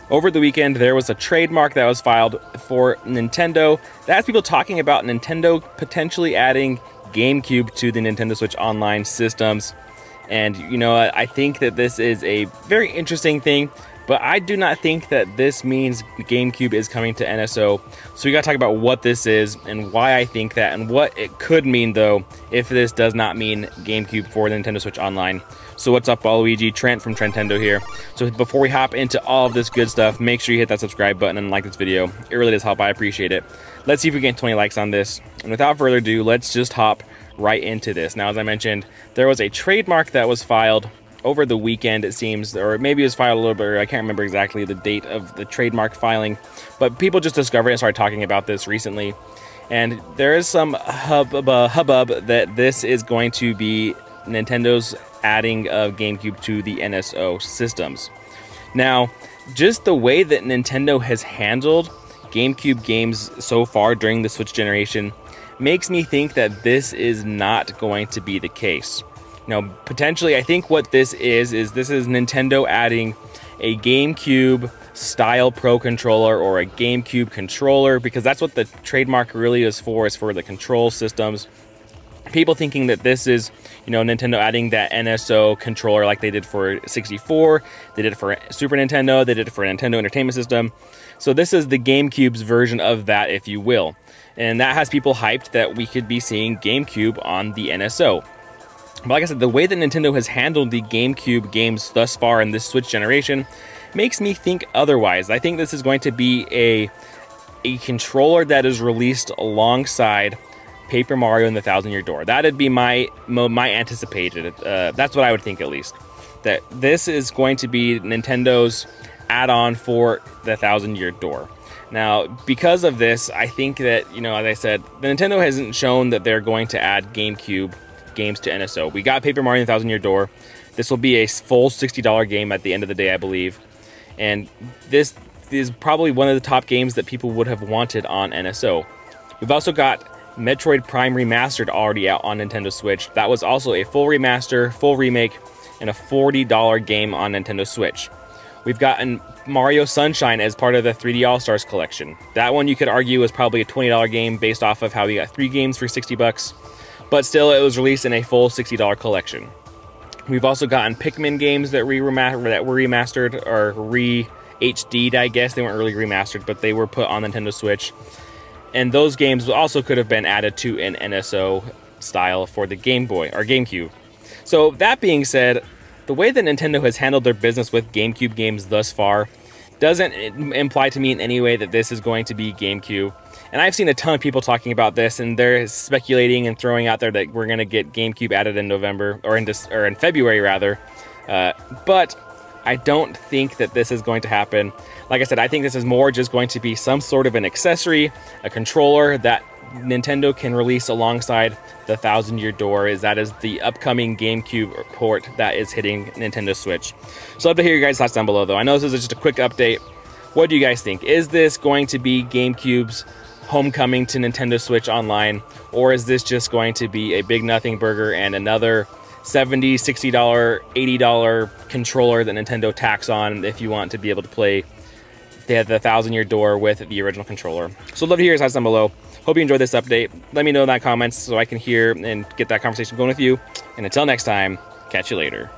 Over the weekend, there was a trademark that was filed for Nintendo. That has people talking about Nintendo potentially adding GameCube to the Nintendo Switch Online systems. And you know, I think that this is a very interesting thing, but I do not think that this means GameCube is coming to NSO. So we gotta talk about what this is and why I think that, and what it could mean though if this does not mean GameCube for the Nintendo Switch Online. So what's up, Waluigi? Trent from Trentendo here. So before we hop into all of this good stuff, make sure you hit that subscribe button and like this video. It really does help, I appreciate it. Let's see if we get 20 likes on this. And without further ado, let's just hop right into this. Now, as I mentioned, there was a trademark that was filed over the weekend, it seems, or maybe it was filed a little bit, I can't remember exactly the date of the trademark filing, but people just discovered it and started talking about this recently. And there is some hubbub that this is going to be Nintendo's adding of GameCube to the NSO systems. Now, just the way that Nintendo has handled GameCube games so far during the Switch generation makes me think that this is not going to be the case. Now, potentially, I think what this is Nintendo adding a GameCube style Pro controller or a GameCube controller, because that's what the trademark really is for the control systems. People thinking that this is, you know, Nintendo adding that NSO controller like they did for 64, they did it for Super Nintendo, they did it for Nintendo Entertainment System. So this is the GameCube's version of that, if you will. And that has people hyped that we could be seeing GameCube on the NSO. But like I said, the way that Nintendo has handled the GameCube games thus far in this Switch generation makes me think otherwise. I think this is going to be a controller that is released alongside Paper Mario and the Thousand Year Door. That'd be my anticipated. That's what I would think, at least. That this is going to be Nintendo's add-on for the Thousand Year Door. Now, because of this, I think that, you know, as I said, the Nintendo hasn't shown that they're going to add GameCube games to NSO. We got Paper Mario and the Thousand Year Door. This will be a full $60 game at the end of the day, I believe. And this is probably one of the top games that people would have wanted on NSO. We've also got Metroid Prime Remastered already out on Nintendo Switch. That was also a full remaster, full remake, and a $40 game on Nintendo Switch. We've gotten Mario Sunshine as part of the 3D All-Stars collection. That one you could argue is probably a $20 game based off of how we got 3 games for 60 bucks, but still it was released in a full $60 collection. We've also gotten Pikmin games that were remastered, or re-HD'd, I guess. They weren't really remastered, but they were put on Nintendo Switch. And those games also could have been added to an NSO style for the Game Boy or GameCube. So that being said, the way that Nintendo has handled their business with GameCube games thus far doesn't imply to me in any way that this is going to be GameCube. And I've seen a ton of people talking about this, and they're speculating and throwing out there that we're going to get GameCube added in November, or in February rather. But I don't think that this is going to happen. Like I said, I think this is more just going to be some sort of an accessory, a controller that Nintendo can release alongside the Thousand Year Door. That is the upcoming GameCube port that is hitting Nintendo Switch. So I'd love to hear your guys' thoughts down below, though. I know this is just a quick update. What do you guys think? Is this going to be GameCube's homecoming to Nintendo Switch Online, or is this just going to be a big nothing burger and another $70, $60, $80 controller that Nintendo tacks on if you want to be able to play the Thousand Year Door with the original controller? So I'd love to hear your thoughts down below. Hope you enjoyed this update. Let me know in the comments so I can hear and get that conversation going with you. And until next time, catch you later.